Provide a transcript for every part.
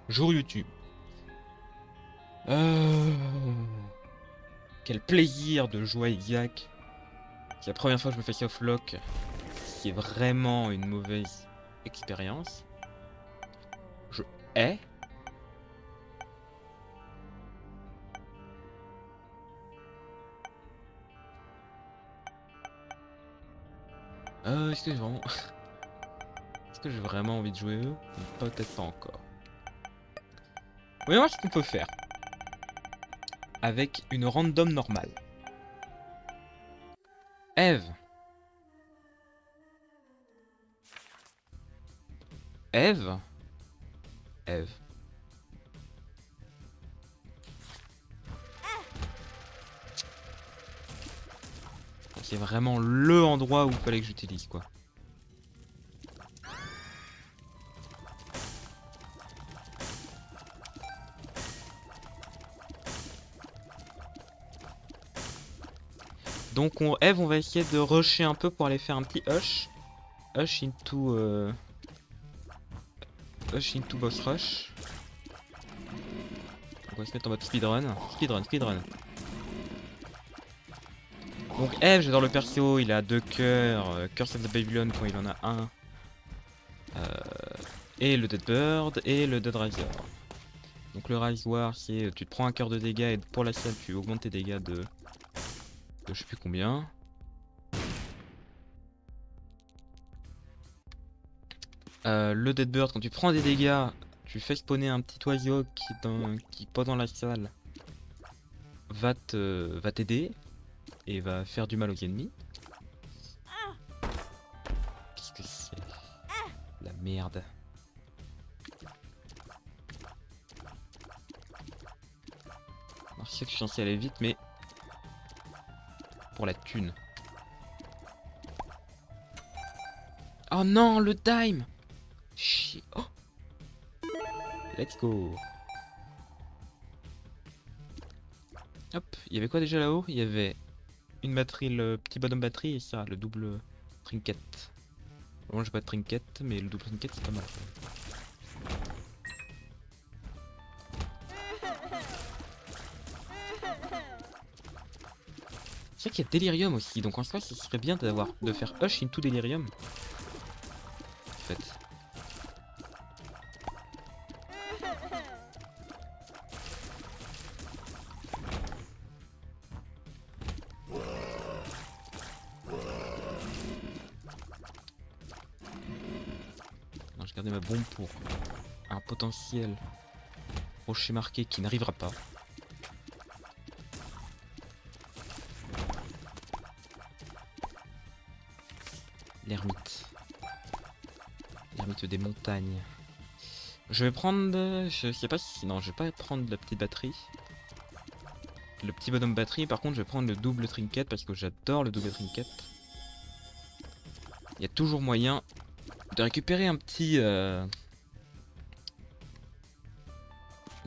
Jour YouTube. Euh... Quel plaisir de jouer à Isaac. C'est la première fois que je me fais softlock. C'est vraiment une mauvaise expérience. Je hais. Est-ce que j'ai vraiment... Est-ce que j'ai vraiment envie de jouer eux? Peut-être pas encore. Voyons voir ce qu'on peut faire. Avec une random normale. Eve. Eve. Eve. C'est vraiment le endroit où il fallait que j'utilise quoi. Donc Eve, on va essayer de rusher un peu pour aller faire un petit hush. Hush into boss rush. On va se mettre en mode speedrun. Speedrun. Donc Eve, j'adore le perso, il a 2 cœurs, Curse of the Babylon quand il en a un. Et le Dead Bird et le Dead Riser. Donc le Rise War, c'est tu te prends un cœur de dégâts et pour la salle tu augmentes tes dégâts de je sais plus combien. Le Dead Bird, quand tu prends des dégâts, tu fais spawner un petit oiseau qui pendant la salle va t'aider et va faire du mal aux ennemis. Qu'est-ce que c'est? La merde. Alors, je sais que je suis censé aller vite, mais pour la thune. Oh non, le dime! Chier. Oh. Let's go. Hop, il y avait quoi déjà là-haut? Il y avait une batterie, le petit bonhomme batterie et ça, le double trinket. Bon, j'ai pas de trinket, mais le double trinket c'est pas mal. C'est vrai qu'il y a Delirium aussi, donc en soi, ce serait bien de faire Hush into Delirium. En fait. Non, je gardais ma bombe pour un potentiel rocher marqué qui n'arrivera pas. L'ermite. L'ermite des montagnes. Je vais prendre... Je sais pas si... Non, je vais pas prendre la petite batterie. Le petit bonhomme batterie. Par contre, je vais prendre le double trinket parce que j'adore le double trinket. Il y a toujours moyen de récupérer un petit... De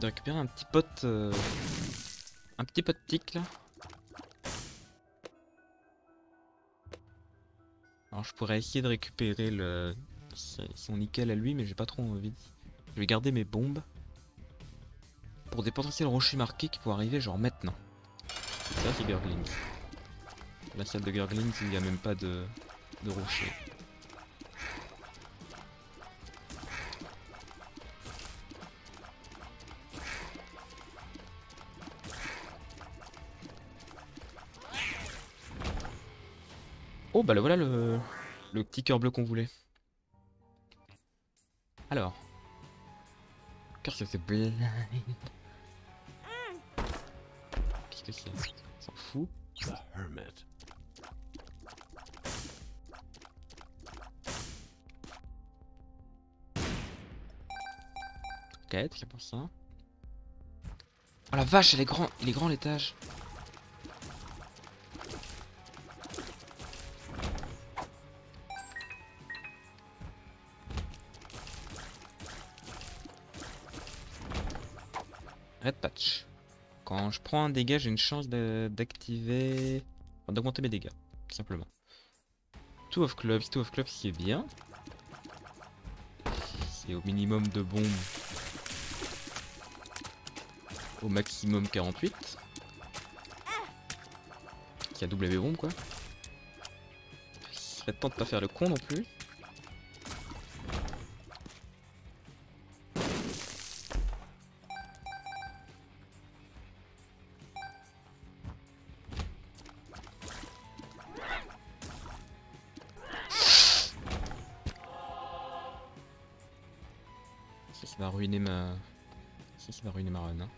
récupérer un petit pote... Un petit pote tic là. Alors je pourrais essayer de récupérer son nickel à lui, mais j'ai pas trop envie. Je vais garder mes bombes pour des potentiels rochers marqués qui pourraient arriver genre maintenant. Ça c'est Gurglings. La salle de Gurglings, il n'y a même pas de rochers. Oh bah là voilà le petit cœur bleu qu'on voulait. Alors. Qu'est-ce que c'est blind? Qu'est-ce que c'est? On s'en fout. The Hermit. Ok, c'est pour ça. Oh la vache, il est grand l'étage. Red patch. Quand je prends un dégât, j'ai une chance d'activer... Enfin, d'augmenter mes dégâts, tout simplement. Two of clubs c'est bien. C'est au minimum de bombes au maximum 48. Qui a W bombe quoi. Il serait temps de pas faire le con non plus. Ça va ruiner ma... Ça va ruiner ma run. Hein.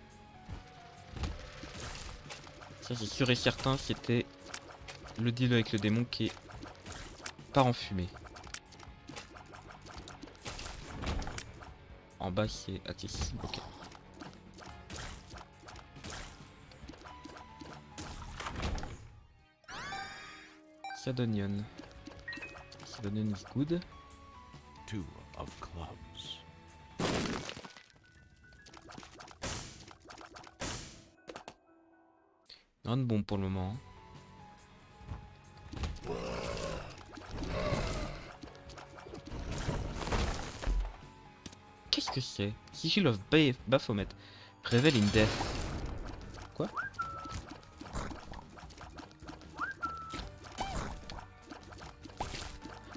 Ça c'est sûr et certain, c'était le deal avec le démon qui part en fumée. En bas c'est accessible, ok. Sadonion. Sadonion is good. 2 of clubs. Rien de bon pour le moment. Qu'est-ce que c'est? Sigil of Baphomet. Révèle in death. Quoi?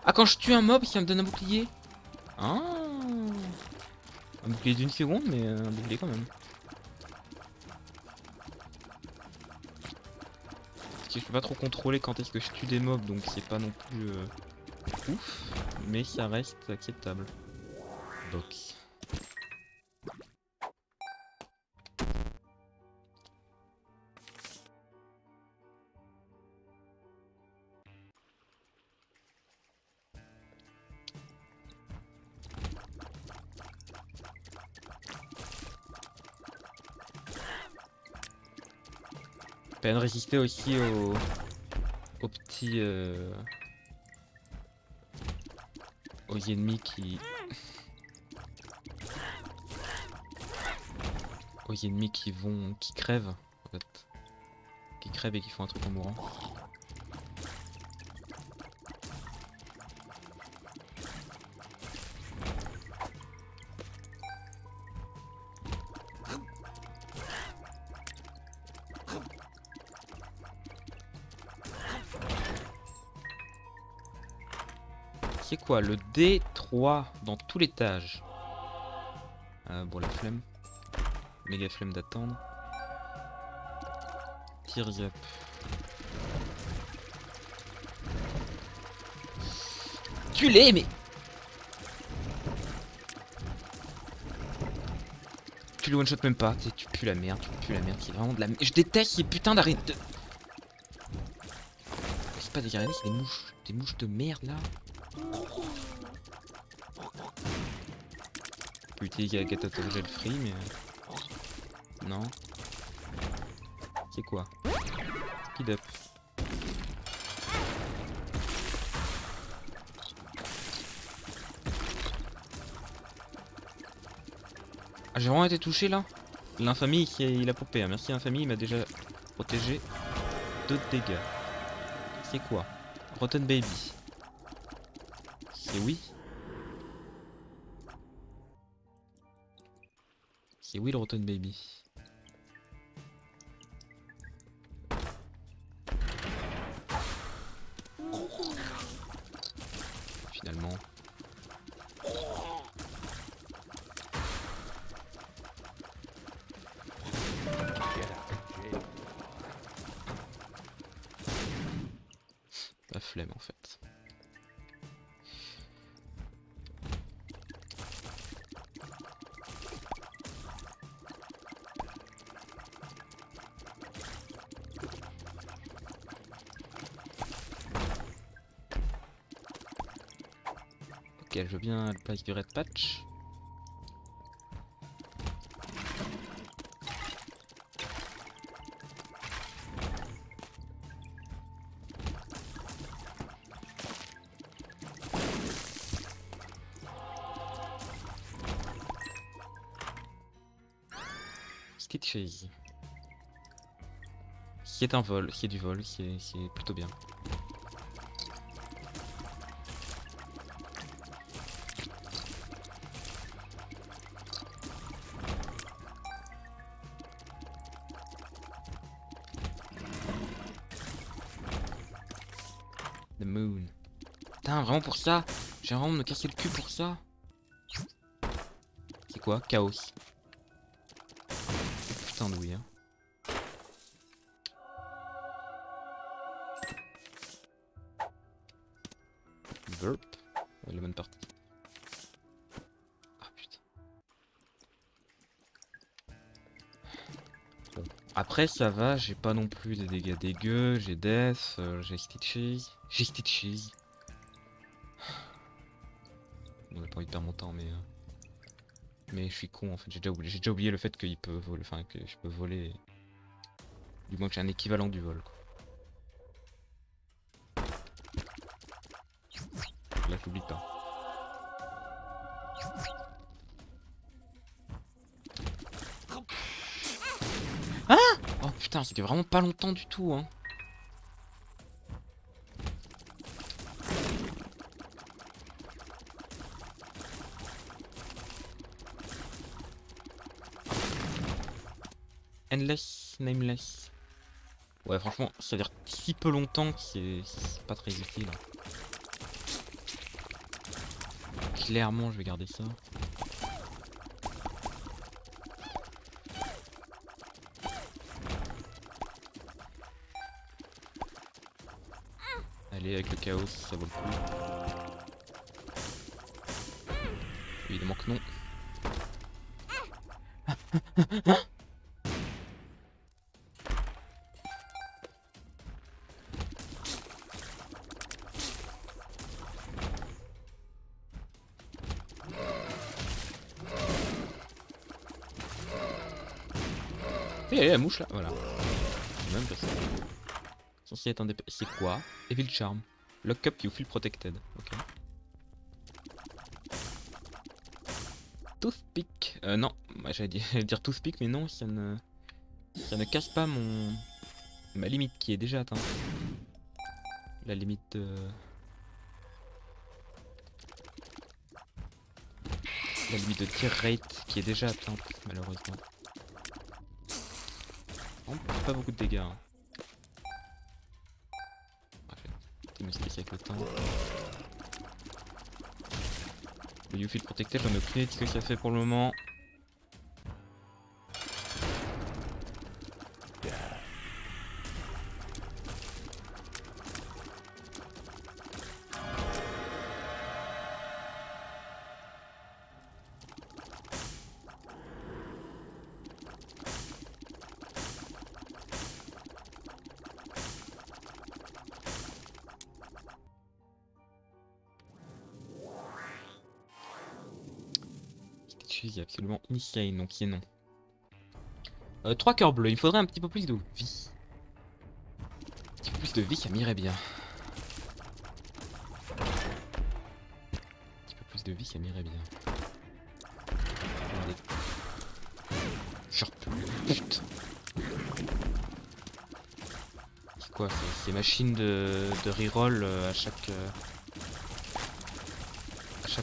Ah, quand je tue un mob, ça me donne un bouclier? Ah, un bouclier d'une seconde, mais un bouclier quand même. Parce que je peux pas trop contrôler quand est-ce que je tue des mobs, donc c'est pas non plus ouf, mais ça reste acceptable. Box. Peine résister aussi aux petits aux ennemis qui qui crèvent en fait, qui crèvent et qui font un truc en mourant. C'est quoi le D3 dans tout l'étage? Bon, la flemme. Méga flemme d'attendre. Tears up. Tu l'es, mais... Tu le one shot même pas. Tu pues la merde, c'est vraiment de la merde. Je déteste ces putains d'araignées. C'est pas des araignées, c'est des mouches. Des mouches de merde là. On peut utiliser la catapult gel free, mais... Non. C'est quoi? Speed up. Ah, j'ai vraiment été touché là? L'infamie, il a popé. Hein. Merci Infamie, il m'a déjà protégé de dégâts. C'est quoi? Rotten Baby. C'est oui. C'est oui le Rotten Baby. Finalement. La flemme en fait. Ok, je veux bien la place du Red Patch. Skid Chase. C'est un vol, c'est du vol, c'est plutôt bien. The moon. Putain, vraiment pour ça? J'ai vraiment me casser le cul pour ça? C'est quoi? Chaos. Putain de oui, hein. Burp. Ouais, la bonne partie. Ah putain. Bon. Après ça va, j'ai pas non plus des dégâts dégueux, j'ai Death, j'ai Stitches. J'ai Stitches. On a pas envie de perdre mon temps mais je suis con en fait, j'ai déjà oublié le fait qu'il peut voler, enfin que je peux voler. Du moins que j'ai un équivalent du vol quoi. Là j'oublie pas. Ah! Oh putain, c'était vraiment pas longtemps du tout hein. Endless, nameless. Ouais franchement, ça dure si peu longtemps que c'est pas très utile. Clairement je vais garder ça. Allez avec le chaos ça vaut le coup. Évidemment que non. Eh la mouche là, voilà. Même pas ça. Censé être un des... C'est quoi? Evil Charm. Lock up you feel protected. Ok. Toothpick. Non, j'allais dire toothpick, mais non, ça ne casse pas ma limite qui est déjà atteinte. La limite de... La limite de tir rate qui est déjà atteinte, malheureusement. On prend pas beaucoup de dégâts. Hein. Je vais m'expliquer avec le temps. Le You Feel Protected, j'en ai aucune idée de ce que ça fait pour le moment. Il est absolument insane, donc c'est non. 3 cœurs bleus, il faudrait un petit peu plus de vie. Un petit peu plus de vie, ça m'irait bien. Un petit peu plus de vie, ça m'irait bien. Regardez. Genre, putain. C'est quoi? C'est machine de reroll à chaque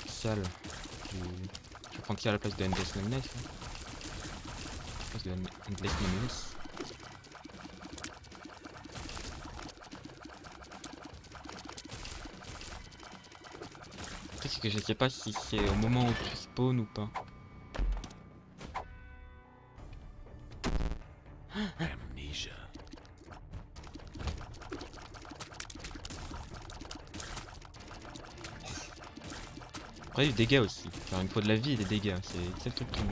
salle. Je vais prendre ça à la place de Endless Nameless. À la place de Endless Nameless. Le truc c'est que je sais pas si c'est au moment où tu spawn ou pas. Amnesia. Après des dégâts aussi. Enfin, il me faut de la vie et des dégâts. C'est le truc qui me...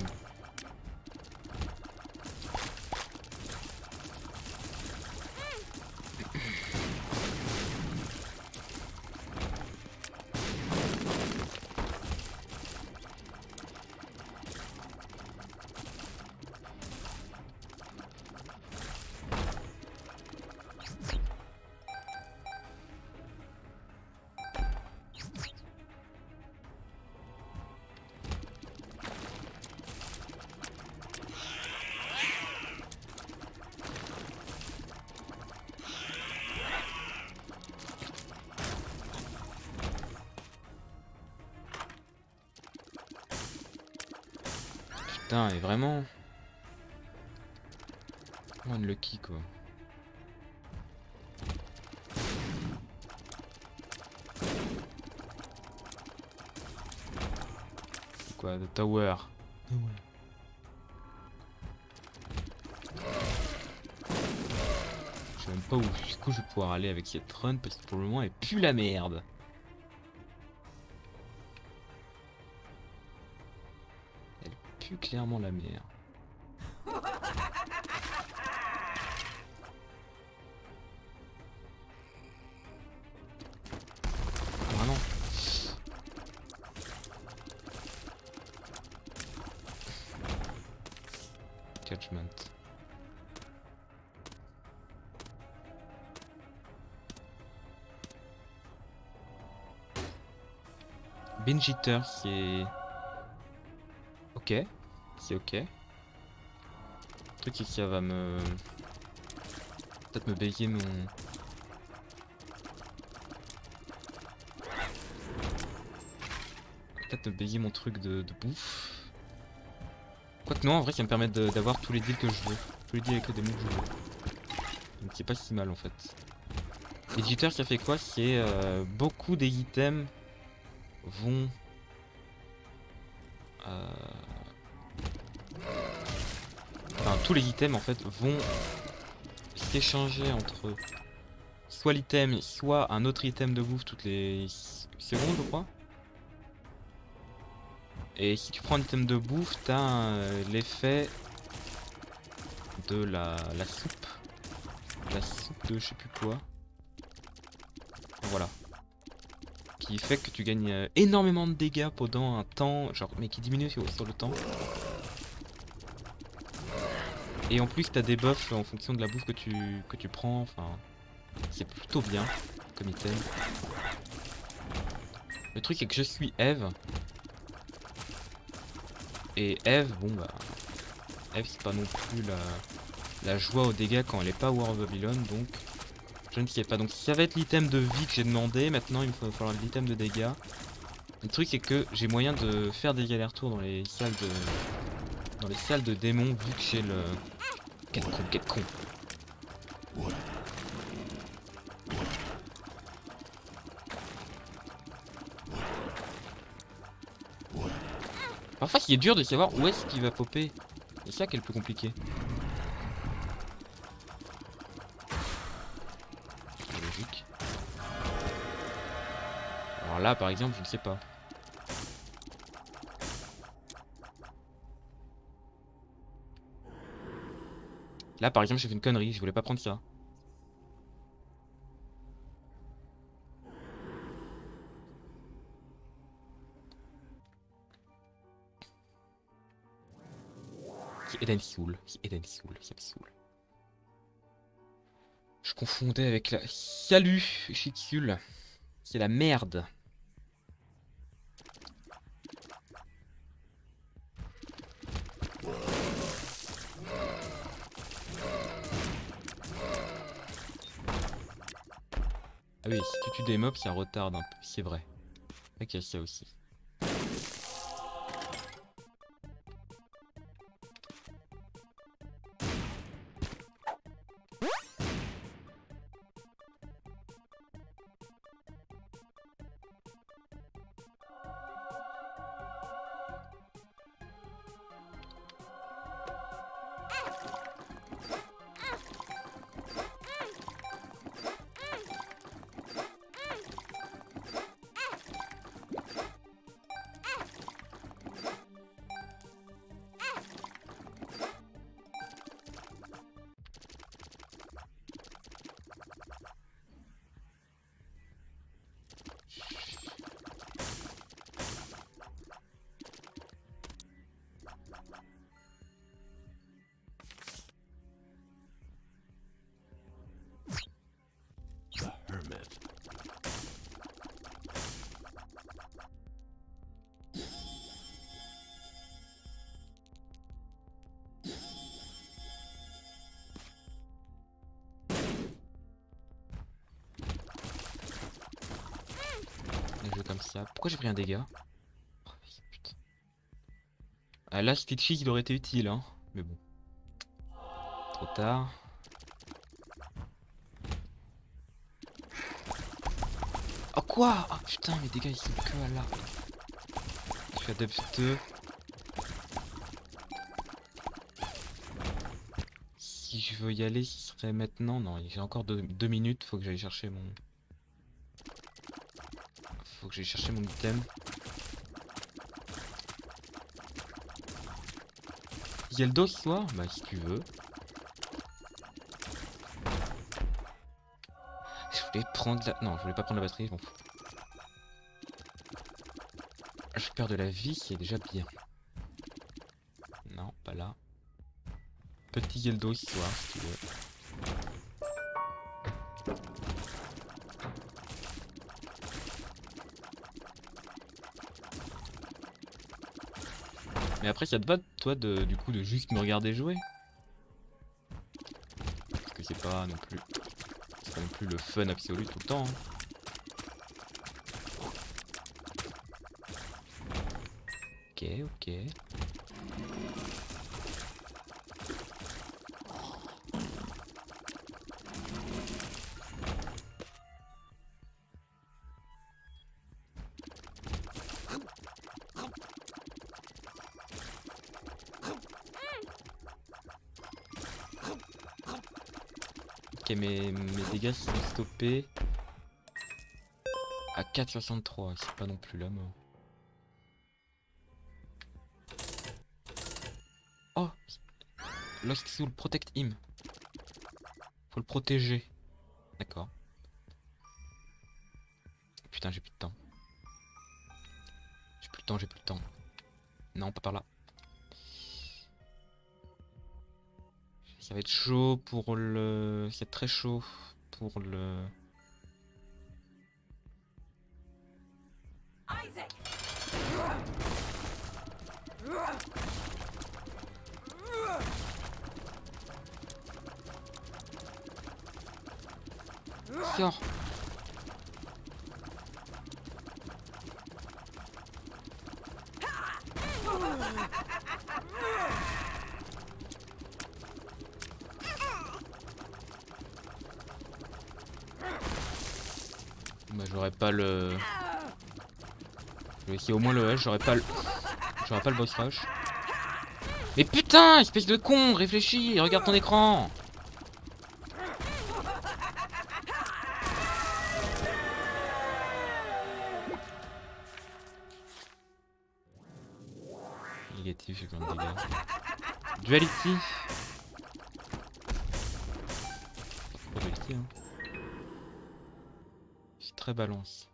Putain, et vraiment... Unlucky quoi. quoi, The Tower. Je sais même pas où jusqu'où je vais pouvoir aller avec cette run parce que pour le moment elle pue la merde. Elle pue clairement la merde. Ah non. Judgment. Binge Eater, c'est... Ok. C'est ok. Le truc c'est que ça va me... peut-être me bailler mon... peut-être me bailler mon truc de bouffe. Quoique non, en vrai ça me permet d'avoir tous les deals que je veux. Tous les deals avec les démons que je veux. Donc c'est pas si mal en fait. Et Jitter ça fait quoi? C'est beaucoup des items vont... Enfin tous les items en fait vont s'échanger entre soit l'item, soit un autre item de bouffe toutes les secondes je crois. Et si tu prends un item de bouffe, t'as l'effet de la soupe. La soupe de je sais plus quoi. Voilà. Qui fait que tu gagnes énormément de dégâts pendant un temps, genre mais qui diminue sur le temps. Et en plus t'as des buffs en fonction de la bouffe que tu prends, enfin c'est plutôt bien comme item. Le truc c'est que je suis Eve. Et Eve, bon bah... Eve c'est pas non plus la joie aux dégâts quand elle est pas War of Babylon, donc... Je ne sais pas, donc ça va être l'item de vie que j'ai demandé, maintenant il va falloir l'item de dégâts. Le truc c'est que j'ai moyen de faire des allers-retours dans les salles de... dans les salles de démons vu que j'ai le... Quel con, quel con. Parfois il est dur de savoir où est-ce qu'il va popper. C'est ça qui est le plus compliqué. C'est logique. Alors là par exemple je ne sais pas. Là par exemple j'ai fait une connerie, je voulais pas prendre ça. C'est Eden Soul, c'est Eden Soul, ça me saoule. Je confondais avec la... Salut Shitsul. C'est la merde. Ah oui, si tu tues des mobs, ça retarde un peu, c'est vrai. Ok, ça aussi. The Hermit. Un jeu comme ça. Pourquoi j'ai pris un dégât? Oh, putain. Ah, là, Stitchy, il aurait été utile, hein. Mais bon. Trop tard. Oh quoi? Oh putain, mes dégâts ils sont que à là. Je suis à depth 2. si je veux y aller, ce serait maintenant. Non, j'ai encore 2 minutes, faut que j'aille chercher mon... Faut que j'aille chercher mon item. Il y a le dos ce soir? Bah si tu veux. Je voulais prendre la... Non, je voulais pas prendre la batterie, je m'en fous. Je perds de la vie, c'est déjà bien. Non, pas là. Petit Yeldo ce soir, si tu veux. Mais après, ça te va, toi, du coup, de juste me regarder jouer? Parce que c'est pas non plus... C'est pas non plus le fun absolu tout le temps. Hein. Ok, ok. Ok, mes dégâts sont stoppés à 4,63. C'est pas non plus la mort. Oh! Lost Soul, protect him. Faut le protéger. D'accord. Putain, j'ai plus de temps. J'ai plus de temps, j'ai plus de temps. Non, pas par là. Ça va être chaud pour le... C'est très chaud pour le... Isaac! Sors! Bah j'aurais pas le... Je vais essayer au moins le H, j'aurais pas le... J'aurais pas le boss rush. Mais putain, espèce de con, réfléchis, regarde ton écran. Négatif, j'ai plein de dégâts. Duality. Pas duality, hein. C'est très balance.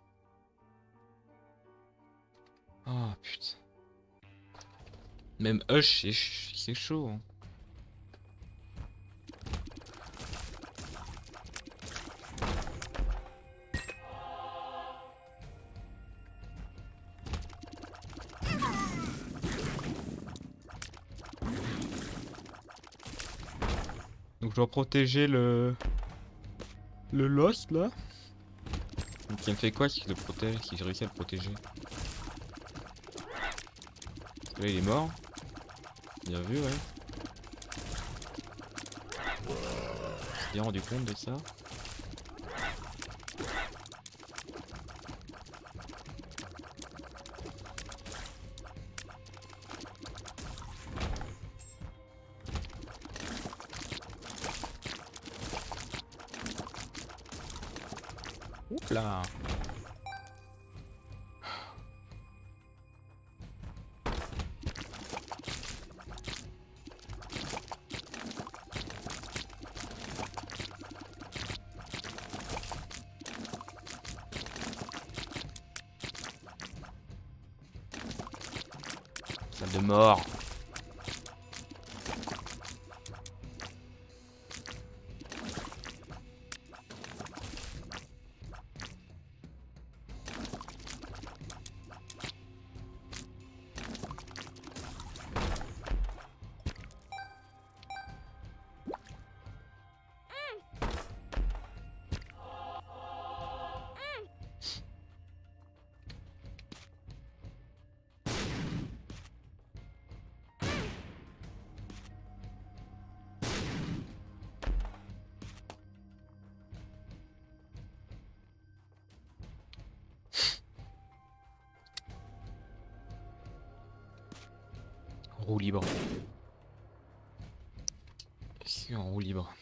Oh putain. Même Hush, c'est chaud. Hein. Donc je dois protéger le Lost là. Donc ça me fait quoi si je le protège, si je réussis à le protéger? Parce que là il est mort. Bien vu, ouais. Je me suis bien rendu compte de ça. Oups là. Salle de mort. Roue libre. Je suis en roue libre.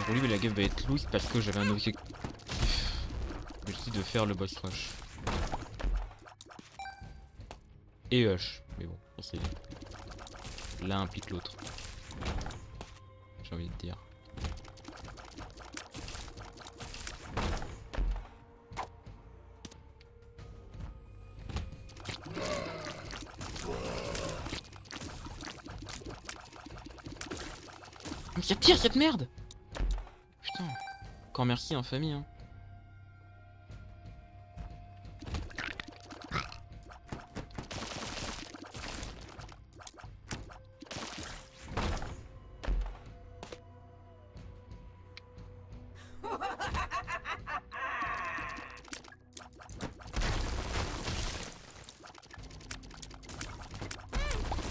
Pour lui, la game va être loose parce que j'avais un objectif. L'objectif de faire le boss rush. Et hush. Mais bon, c'est. L'un implique l'autre. J'ai envie de dire. Mais ça tire cette merde! Putain. Encore merci en famille hein.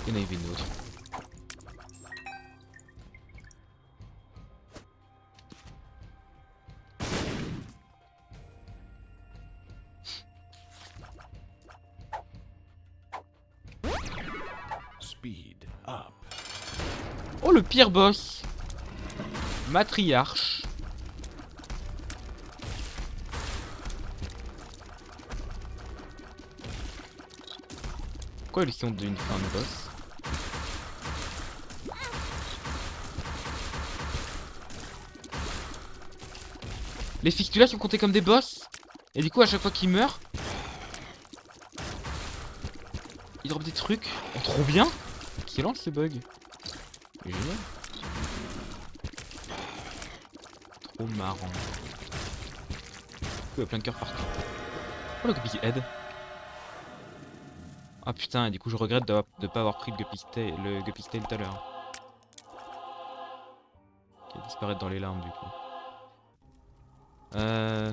Il y en avait une autre. Speed up. Oh le pire boss. Matriarche. Pourquoi ils sont d'une fin de boss? Les fistulas sont comptés comme des boss. Et du coup à chaque fois qu'ils meurent, ils drop des trucs. Oh, trop bien. Excellent ce bug. Génial. Trop marrant. Il y a plein de cœurs partout. Oh le Guppy Head. Ah putain, et du coup je regrette de pas avoir pris le Guppy Tail tout à l'heure. Qui va disparaître dans les larmes du coup. Ah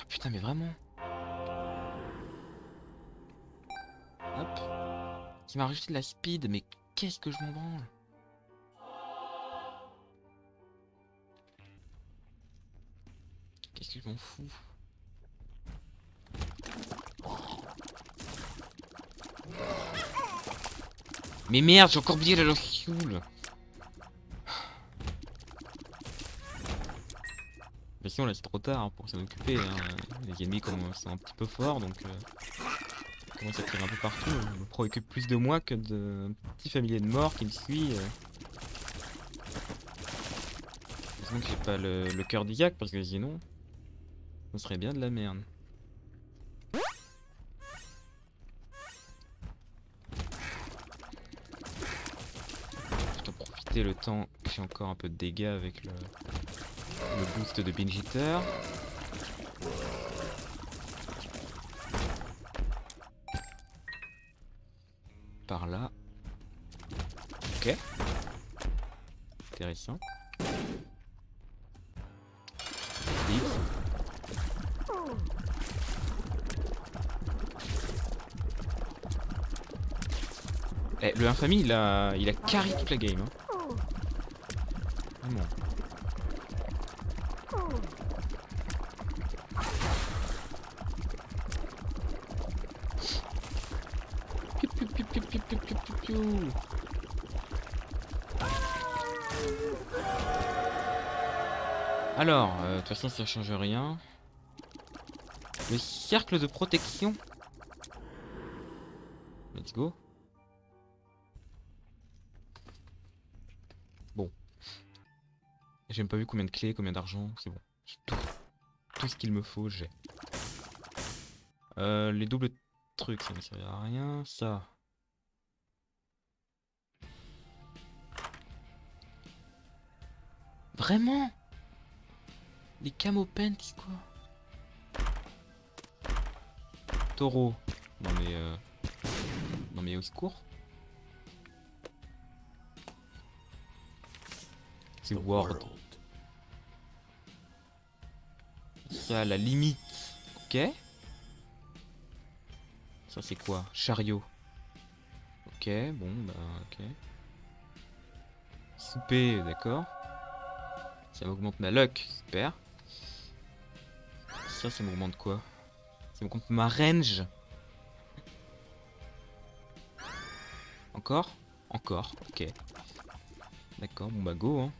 putain mais vraiment. Hop. Qui m'a rajouté de la speed, mais qu'est-ce que je m'en branle. Qu'est-ce que je m'en fous. Mais merde, j'ai encore oublié la Lost Fuel. Mais sinon là c'est trop tard pour s'en occuper. Hein. Les ennemis sont un petit peu forts donc commence à tirer un peu partout. Je me préoccupe plus de moi que d'un petit familier de mort qui me suit. Heureusement que j'ai pas le cœur d'Isaac parce que sinon, ce serait bien de la merde. Je dois profiter le temps que j'ai encore un peu de dégâts avec le boost de Binge Eater. Par là. Ok. Intéressant. Eh, le infamie il a carry toute la game. Hein. Vraiment. Piou, piou, piou, piou, piou, piou, piou, piou, piou. Alors, de toute façon ça change rien. Le cercle de protection. Let's go. Bon. J'ai même pas vu combien de clés, combien d'argent, c'est bon. Tout ce qu'il me faut, j'ai. Les doubles trucs, ça ne servira à rien. Ça. Vraiment? Les camopens, c'est quoi? Taureau. Non mais au secours. C'est The Word. world. Ça, la limite. Ok. Ça, c'est quoi? Chariot. Ok, bon, bah, ok. Souper, d'accord. Ça m'augmente ma luck, super. Ça m'augmente quoi? Ça m'augmente ma range. Encore? Encore, ok. D'accord, bon bah go, hein.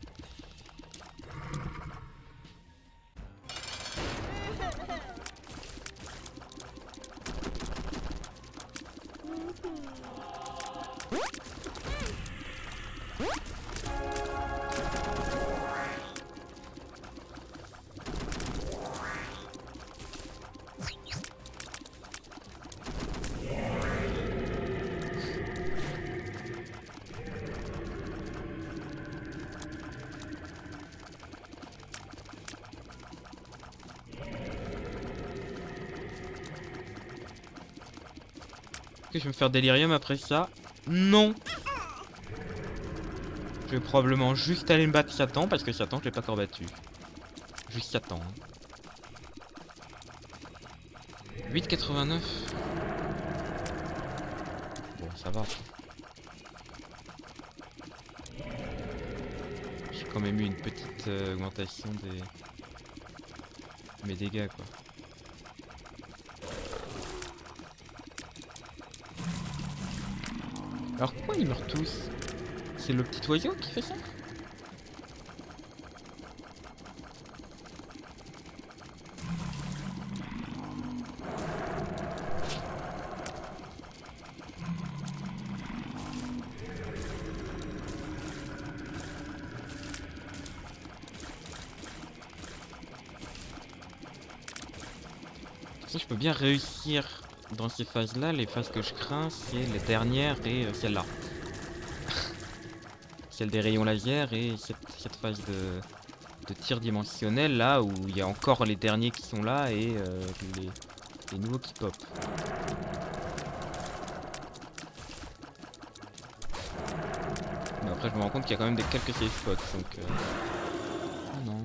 Que je vais me faire délirium après ça? Non! Je vais probablement juste aller me battre Satan parce que Satan je l'ai pas encore battu. Juste Satan. 8,89. Bon, ça va. J'ai quand même eu une petite augmentation des mes dégâts quoi. Alors pourquoi ils meurent tous? C'est le petit oiseau qui fait ça? Ça, je peux bien réussir dans ces phases-là. Les phases que je crains, c'est les dernières et celle-là. Celle des rayons laser et cette phase de tir dimensionnel là où il y a encore les derniers qui sont là et les nouveaux qui pop. Mais après je me rends compte qu'il y a quand même des quelques safe spots donc oh non.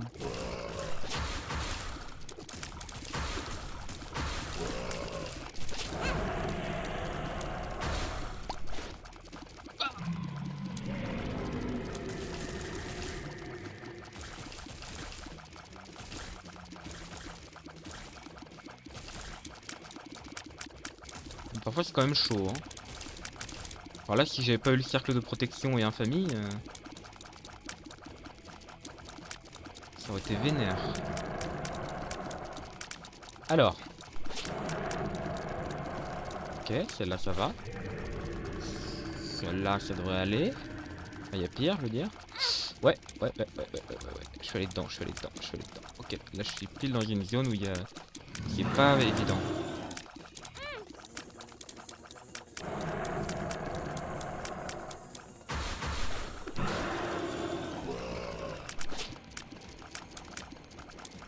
Parfois c'est quand même chaud hein. Alors là si j'avais pas eu le cercle de protection et infamie ça aurait été vénère. Alors. Ok, celle-là ça va. Celle-là ça devrait aller. Il y a pire je veux dire. Ouais. Je suis allé dedans. Ok, là je suis pile dans une zone où il y a... c'est pas évident.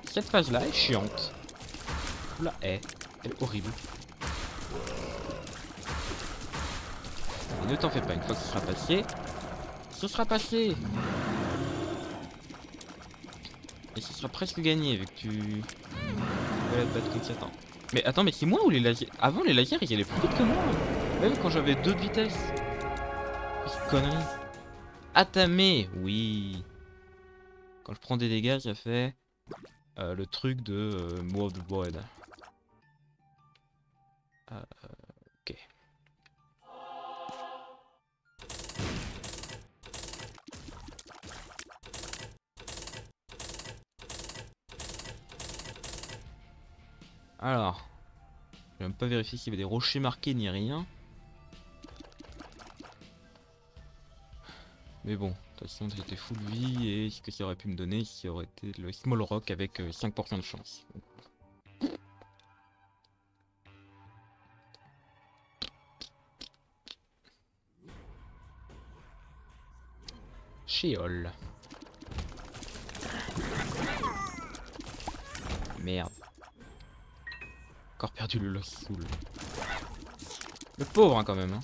Cette phase-là est chiante. Là, elle est horrible. Mais ne t'en fais pas, une fois que ce sera passé, ce sera passé. Et ce sera presque gagné vu que tu vas te battre contre Satan. Mais attends, mais c'est moi ou les lasers? Avant les lasers ils allaient plus vite que moi. Même quand j'avais 2 de vitesse. C'est connerie. Atamé, oui. Quand je prends des dégâts, ça fait le truc de Move the Void. Ok. Alors, je vais même pas vérifier s'il y avait des rochers marqués ni rien. Mais bon, de toute façon j'étais full vie et ce que ça aurait pu me donner, ça aurait été le small rock avec 5% de chance. Sheol. Merde. Encore perdu le Lost Soul. Le pauvre hein, quand même. Hein.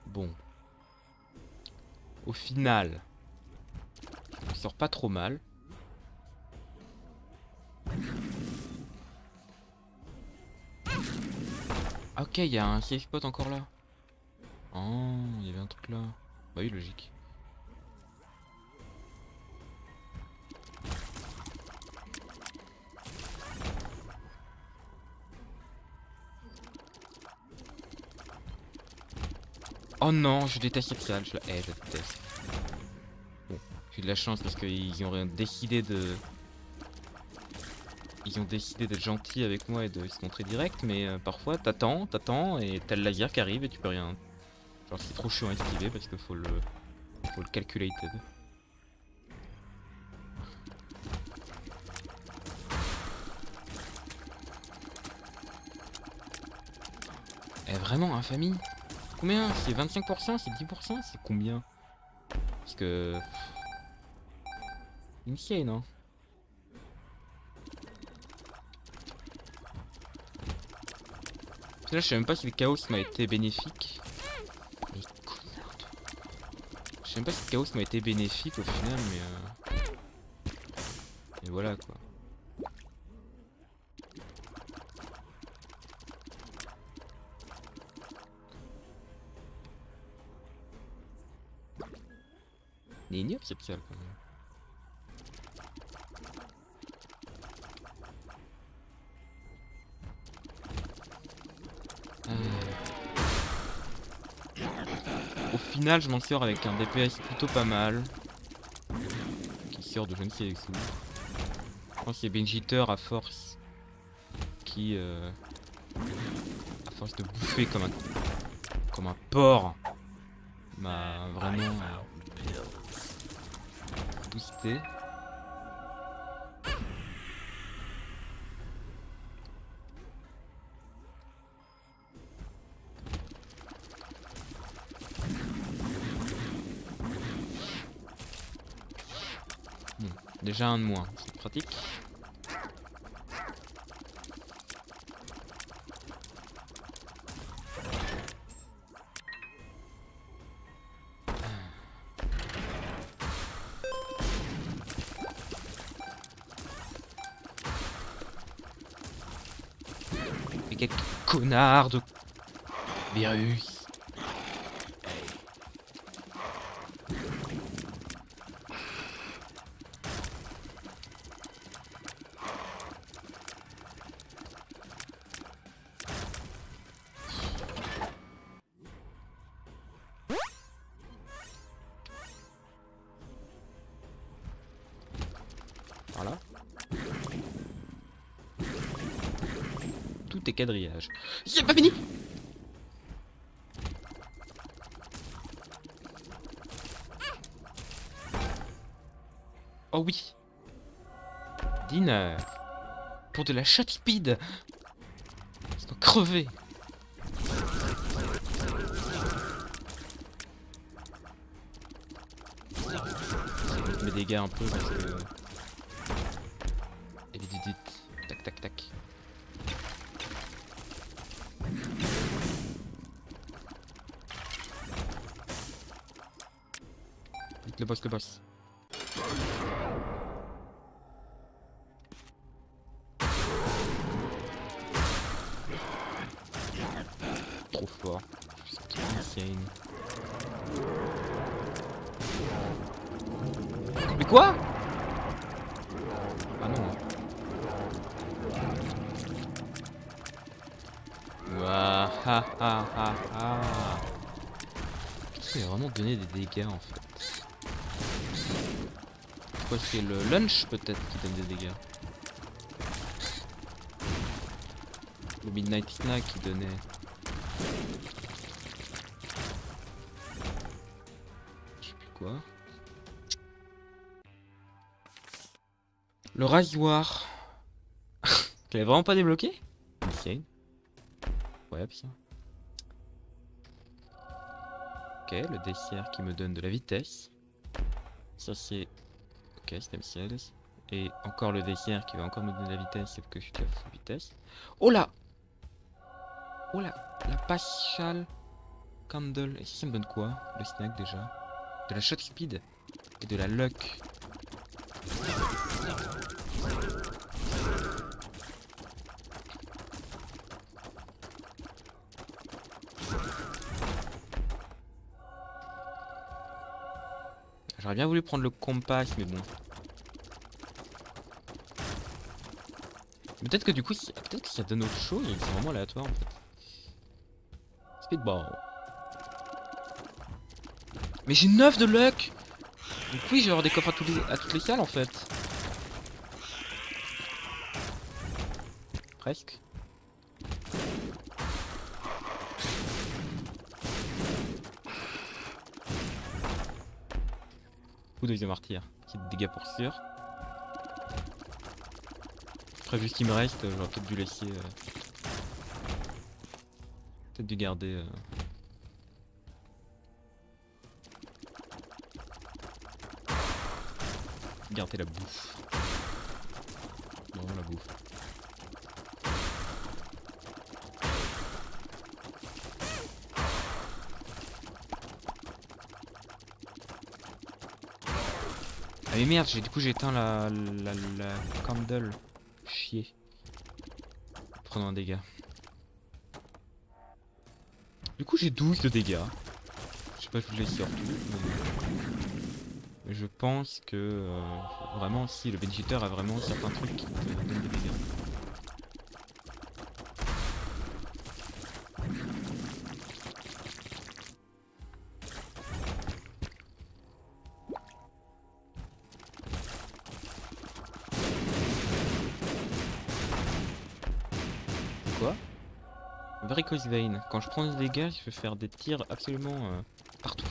Bon. Au final, il sort pas trop mal. Ok, il y a un safe spot encore là. Oh, il y avait un truc là. Bah oui, logique. Oh non, je déteste cette salle, je la hais, je la déteste. Bon, j'ai de la chance parce qu'ils ont décidé de... Ils ont décidé d'être gentils avec moi et de se montrer direct, mais parfois t'attends, et t'as le laser qui arrive et tu peux rien. Genre c'est trop chiant à esquiver parce qu'il faut le calculated. Eh vraiment, infamie? Combien? C'est 25%? C'est 10%? C'est combien? Parce que... Insane, hein. Là, je sais même pas si le chaos m'a été bénéfique. Mais connard de... Je sais même pas si le chaos m'a été bénéfique au final, mais... Et voilà, quoi. Il est ignoble cette salle quand même. Au final, je m'en sors avec un DPS plutôt pas mal. Qui sort de je ne sais où. Je pense qu'il y a Benjitter à force. Qui... à force de bouffer comme un porc. M'a vraiment... boosté. Bon, déjà un de moins, c'est pratique. Et quel connard de virus. Voilà. Tout est quadrillage. C'est pas fini. Oh oui. Dinner. Pour de la shot speed. Ça doit crever. Je mets des dégâts un peu parce que... Et les didit. Tac tac tac. Vite le boss, le boss. Trop fort. C'est insane. Mais quoi? Ah non. Ouah, ha ha ha ha. Il a vraiment donné des dégâts en fait. quoi? C'est le lunch peut-être qui donne des dégâts. Le Midnight Snack qui donnait... Je sais plus quoi. Le rasoir. Tu l'avais vraiment pas débloqué? Ok. Ouais, ça. Ok, le dessert qui me donne de la vitesse. Ça c'est... Ok, stem cells. Et encore le dessert qui va encore me donner de la vitesse, sauf que je suis à full vitesse. Oh là! Oh là! La Paschal Candle. Et ça me donne quoi? Le snack déjà? De la shot speed et de la luck. J'aurais bien voulu prendre le compass, mais bon. Peut-être que du coup, peut-être que ça donne autre chose, c'est vraiment aléatoire en fait. Speedball. Mais j'ai 9 de luck! Donc oui, je vais avoir des coffres à toutes les salles en fait. Presque. Ou deuxième martyr. Petit dégâts pour sûr. Après, vu ce qu'il me reste, j'aurais peut-être dû laisser. Peut-être dû garder. Garder la bouffe. Vraiment la bouffe. Ah mais merde, du coup j'ai éteint la candle. Chier. Prenons un dégât. Du coup j'ai 12 de dégâts. Je sais pas si je les sors tous, mais je pense que vraiment si le Vegetator a vraiment certains trucs qui te donnent des dégâts. Quoi? Varicose Vein. Quand je prends des dégâts, je peux faire des tirs absolument partout.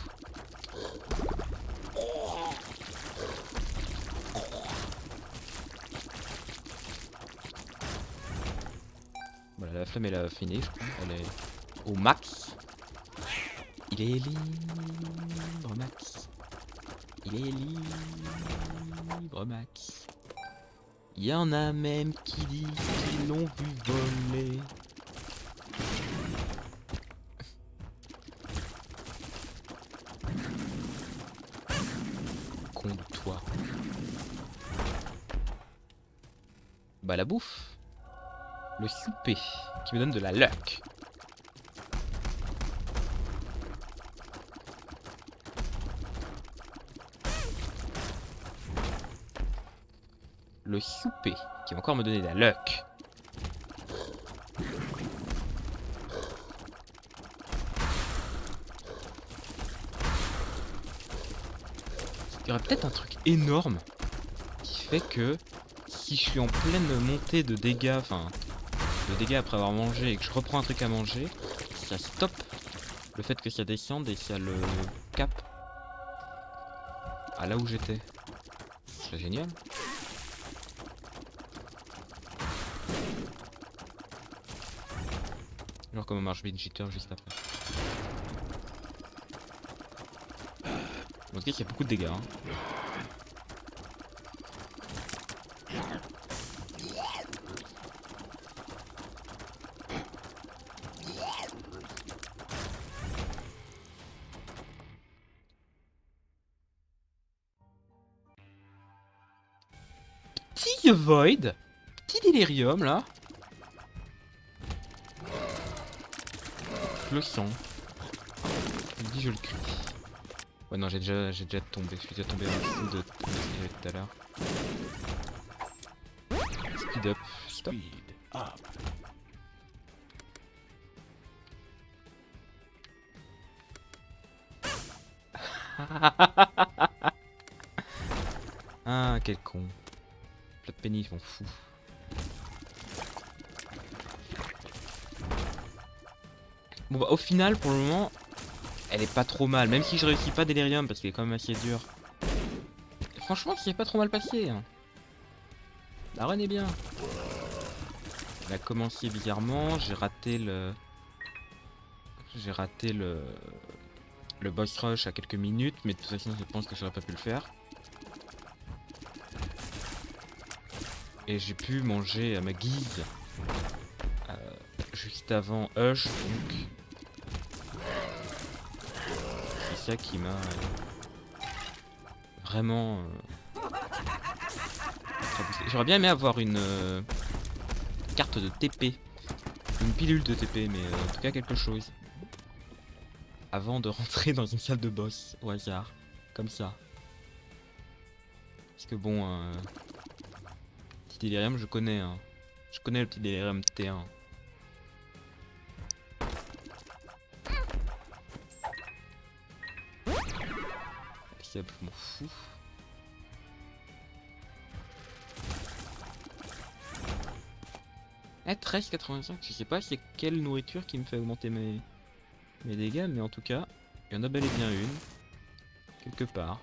Voilà, la flamme elle a fini, je crois. Elle est au max. Il est libre, Max. Il est libre, Max. Il y en a même qui disent qu'ils l'ont vu voler. Con de toi. Bah la bouffe. Le souper qui me donne de la luck. Le souper qui va encore me donner de la luck. Il y aurait peut-être un truc énorme qui fait que si je suis en pleine montée de dégâts, enfin de dégâts après avoir mangé et que je reprends un truc à manger, ça stoppe le fait que ça descende et ça le cap à là où j'étais. C'est génial. Genre comment marche Vegetator juste après. En tout cas, il y a beaucoup de dégâts. Hein. Petit Void, petit délirium là. Je le sens. Je me dis je le crie. Ouais non j'ai déjà tombé, je suis déjà tombé dans le coup de tout à l'heure. Speed up, stop. Speed up. Ah quel con. Plat de pénis, je m'en fous. Bon bah au final pour le moment elle est pas trop mal, même si je réussis pas Delirium parce qu'il est quand même assez dur. Franchement c'est pas trop mal passé hein. La run est bien. Elle a commencé bizarrement, j'ai raté le boss rush à quelques minutes, mais de toute façon je pense que j'aurais pas pu le faire. Et j'ai pu manger à ma guise juste avant Hush, donc c'est ça qui m'a vraiment j'aurais bien aimé avoir une carte de TP, une pilule de TP, mais en tout cas quelque chose avant de rentrer dans une salle de boss au hasard, comme ça. Parce que bon, petit Delirium je connais, hein. Je connais le petit Delirium T1. Je m'en fous. Eh, 13,85, je sais pas c'est quelle nourriture qui me fait augmenter mes dégâts, mais en tout cas, il y en a bel et bien une. Quelque part.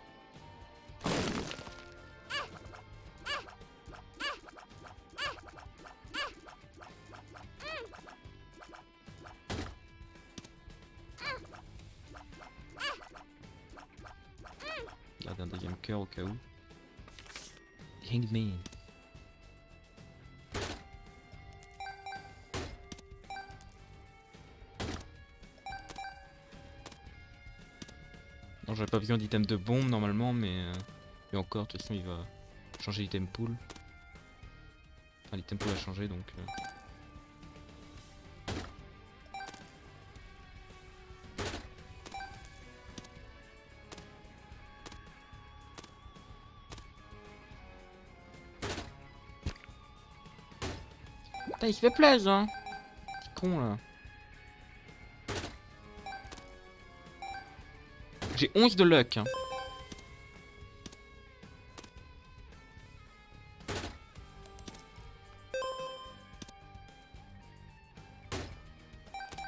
Garde un deuxième cœur au cas où. Hangman. Non, j'aurais pas besoin d'item de bombe normalement, mais encore, de toute façon, il va changer l'item pool. Enfin, l'item pool a changé donc. Putain, il se fait plaisir, hein! Petit con là. J'ai 11 de luck. Hein.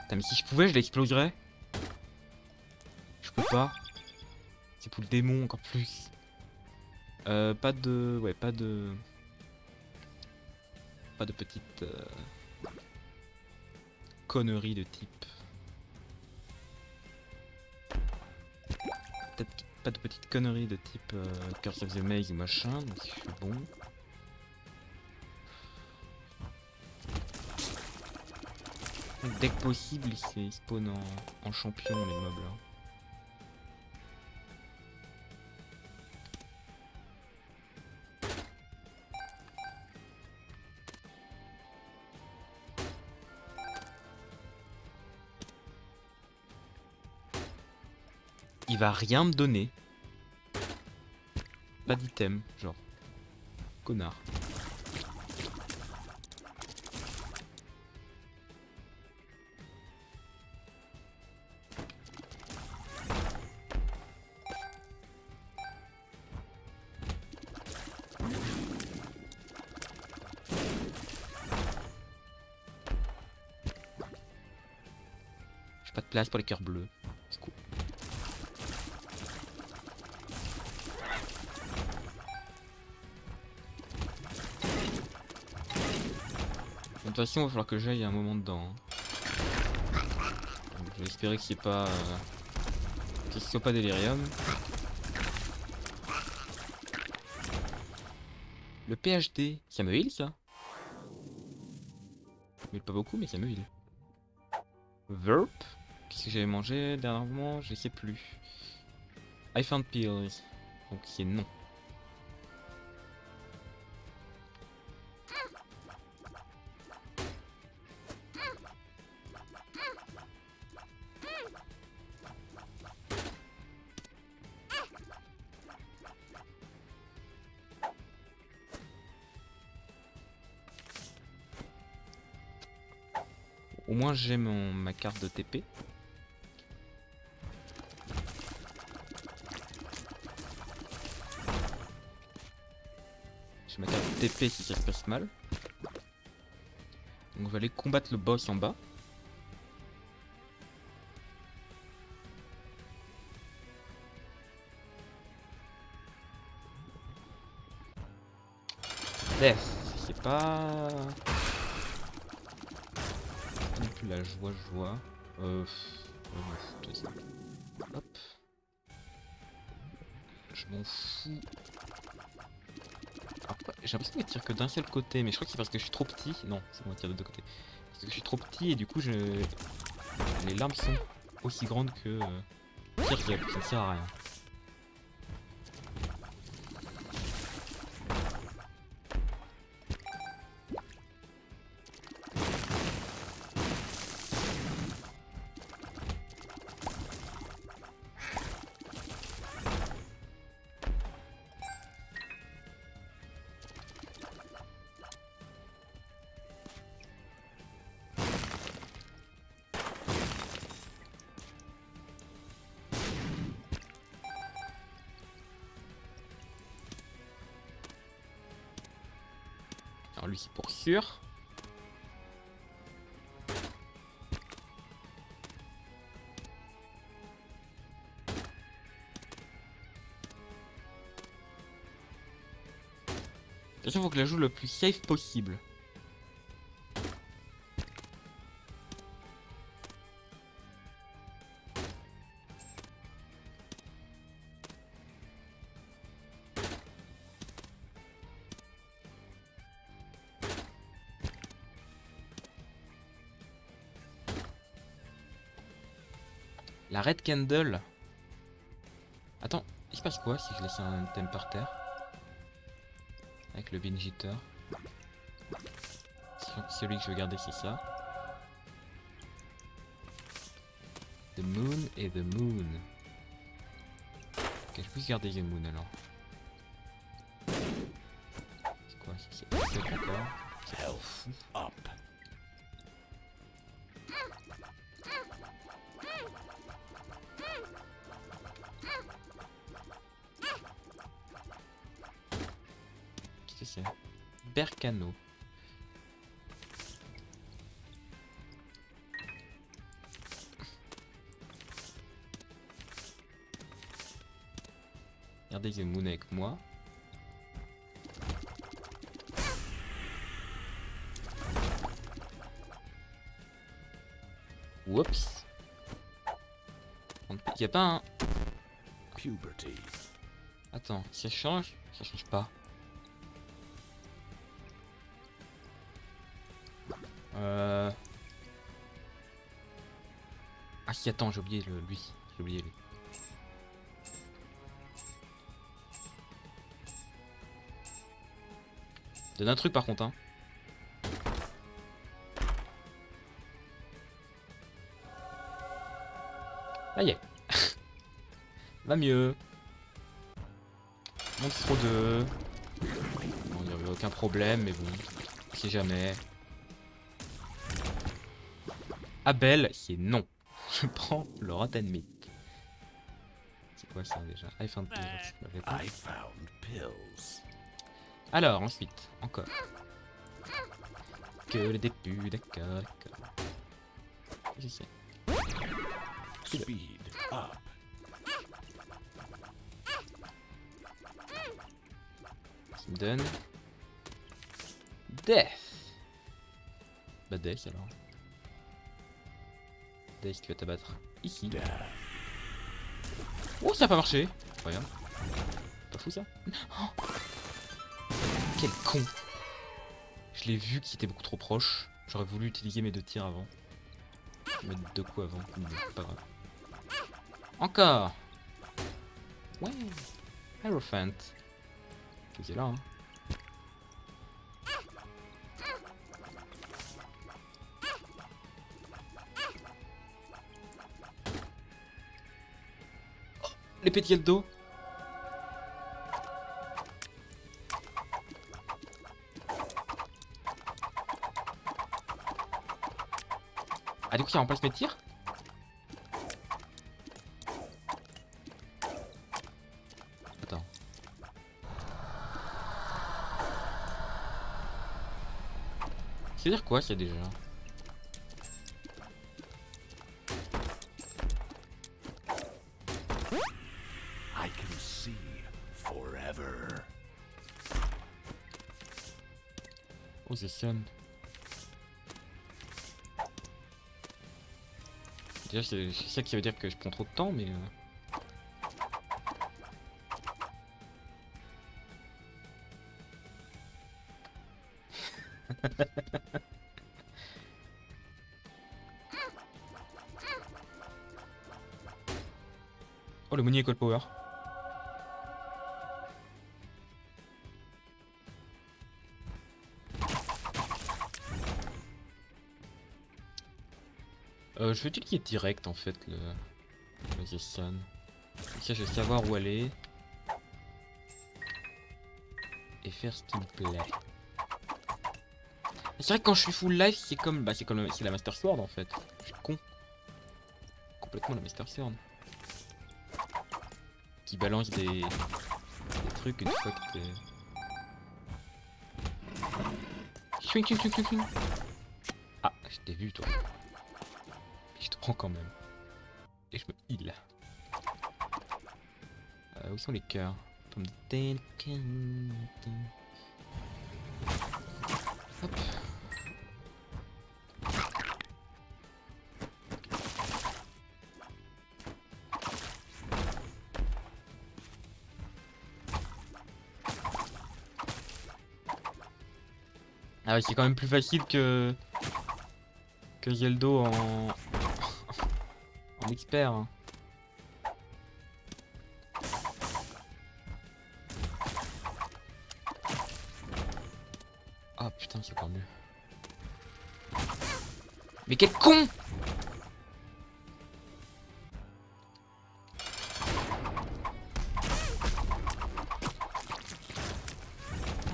Putain, mais si je pouvais, je l'exploserais. Je peux pas. C'est pour le démon encore plus. Pas de... Ouais, pas de... Pas de petite... connerie de type... Peut-être pas de petite connerie de type Curse of the Maze ou machin, donc je suis bon. Dès que possible, ils spawn en champion les mobs là. Il va rien me donner. Pas d'item, genre. Connard. J'ai pas de place pour les cœurs bleus. C'est cool. De toute façon, il va falloir que j'aille un moment dedans. Donc, je vais espérer que c'est pas... que ce soit pas Delirium. Le PhD, ça me heal ça? Mais pas beaucoup, mais ça me heal. Verp? Qu'est-ce que j'avais mangé dernièrement? Je sais plus. I found pills. Donc c'est non. Au moins j'ai ma carte de TP. TP si ça se passe mal. Donc on va aller combattre le boss en bas. Death, c'est pas... non plus la joie. Hop. Je m'en fous. Alors pourquoi j'ai l'impression qu'il tire que d'un seul côté, mais je crois que c'est parce que je suis trop petit. Non, c'est moi qui tire de deux côtés. Parce que je suis trop petit et du coup les larmes sont aussi grandes que Kirgeb, ça ne sert à rien. Alors lui c'est pour sûr. Attention, faut que je la joue le plus safe possible. La Red Candle. Attends, il se passe quoi si je laisse un item par terre? Avec le Binge Eater. Celui que je veux garder c'est ça. The Moon et The Moon. Ok, je peux garder The Moon alors. C'est quoi? C'est encore. C'est fou. Up. Qu'est-ce que c'est? Bercano. Regardez The Moon avec moi. Oups. Il n'y a pas un... Puberty. Attends, ça change pas. Ah si, attends, j'ai oublié lui. J'ai oublié lui. Donne un truc par contre, hein. Ça y est. Va mieux. Monstre 2. Bon, il n'y avait aucun problème, mais bon. On sait jamais. Abel, c'est non. Je prends le Rotten Meat. C'est quoi ça déjà? I found pills. Je l'avais pas. I found pills. Alors, ensuite, encore. Que le début, d'accord. Qu'est-ce que c'est? Speed up. Ça me donne... Death. Bah Death alors. Death, tu vas t'abattre ici. Oh, ça a pas marché. Regarde. Pas fou ça? Oh, quel con. Je l'ai vu qu'il était beaucoup trop proche. J'aurais voulu utiliser mes 2 tirs avant. Mettre 2 coups avant. Bon, pas grave. Encore. Ouais. Hierophant. C'est là, hein. Oh, les petits de dos. Ah, du coup, ça remplace mes tirs? Attends. Ça veut dire quoi ça déjà? I can see forever. Oh, the sun. Déjà, c'est ça qui veut dire que je prends trop de temps, mais... Oh, le Mooney Cold Power. Je vais utiliser direct en fait le The Sun. Comme ça je vais savoir où aller. Et faire ce qui me plaît. C'est vrai que quand je suis full life c'est comme c'est la Master Sword en fait. Je suis con. Complètement la Master Sword. Qui balance des trucs une fois que t'es... Swing, swing, swing, swing, swing. Ah, je t'ai vu toi. Je te prends quand même. Et je me heal. Où sont les cœurs? Hop. Ah ouais, c'est quand même plus facile que Zeldo en en expert. Hein. Ah putain, c'est encore mieux. Mais quel con!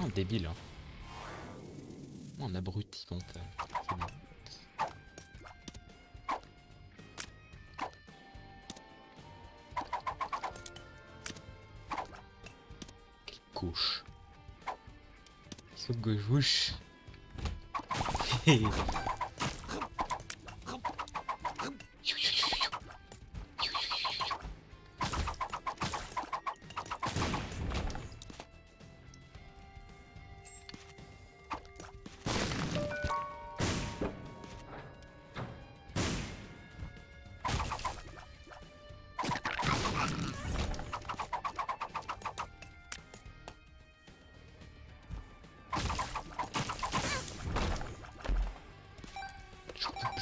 Oh, débile. Hein. Oh, un abruti mental. C'est bon. Quelle gauche. Saute gauche.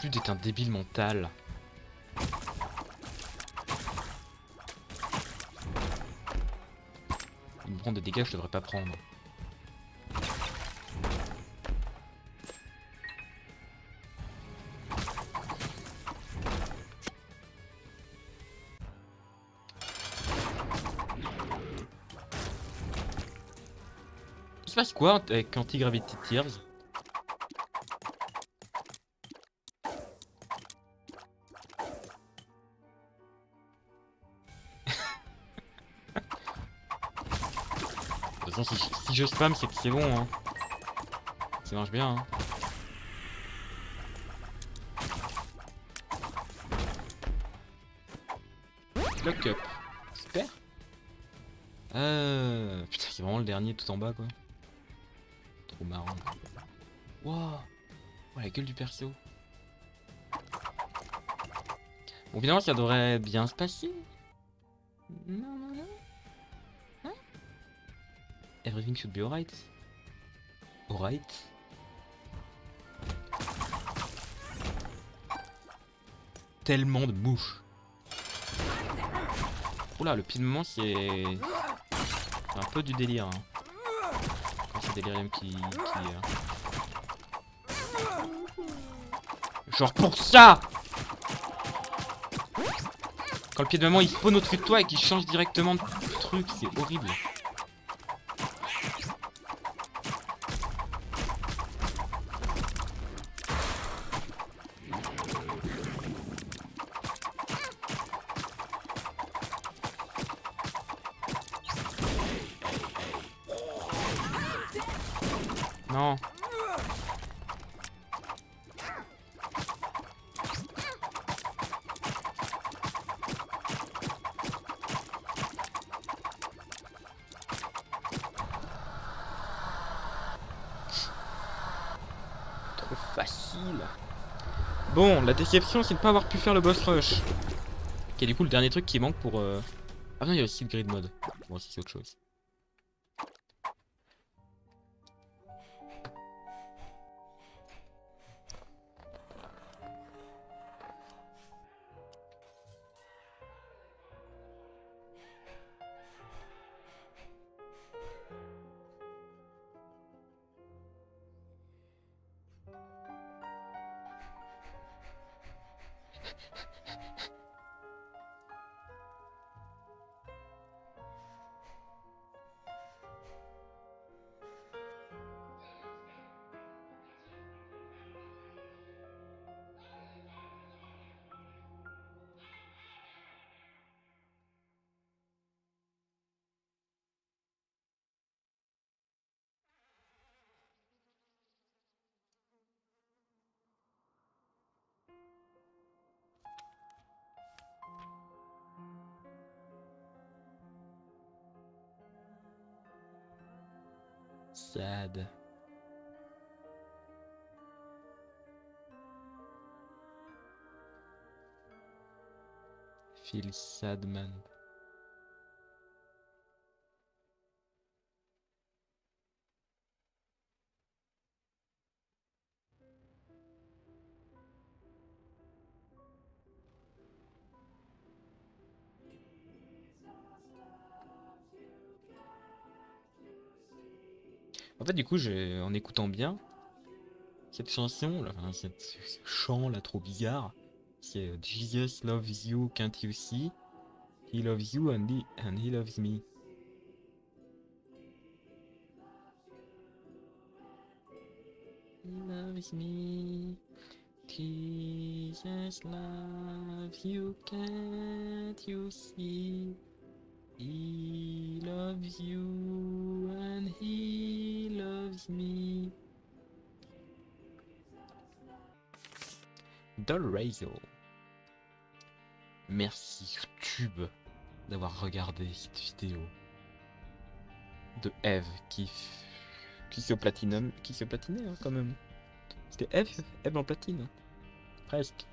Plus d'être un débile mental. Il me prend des dégâts que je devrais pas prendre. Il se passe quoi avec Anti-Gravity Tears? De toute façon, si je spam, c'est que c'est bon. Hein. Ça marche bien. Hein. Lock up. Super. Putain, c'est vraiment le dernier tout en bas, quoi. Trop marrant. Wow. Oh, la gueule du perso. Bon, finalement, ça devrait bien se passer. Non, non, non. Hein? Everything should be alright. Alright. Tellement de mouches. Oula, le pillement, c'est un peu du délire. Hein. C'est Delirium qui genre pour ça. Quand le pied de maman il spawn au-dessus de toi et qu'il change directement de truc, c'est horrible. Non. facile. Bon, la déception, c'est de pas avoir pu faire le boss rush. Qui est du coup le dernier truc qui manque pour... Ah non, il y a aussi le grid mode. Bon, si c'est autre chose. Sad. Feel sad, man. En fait, du coup, en écoutant bien, cette chanson, là, enfin, ce chant là trop bizarre, c'est Jesus loves you, can't you see? He loves you and he loves me. He loves me. Jesus loves you, can't you see? He loves you and he loves me. Dolrazo. Merci YouTube d'avoir regardé cette vidéo de Eve qui se platinum, qui se platinait hein, quand même. C'était Eve en platine, presque.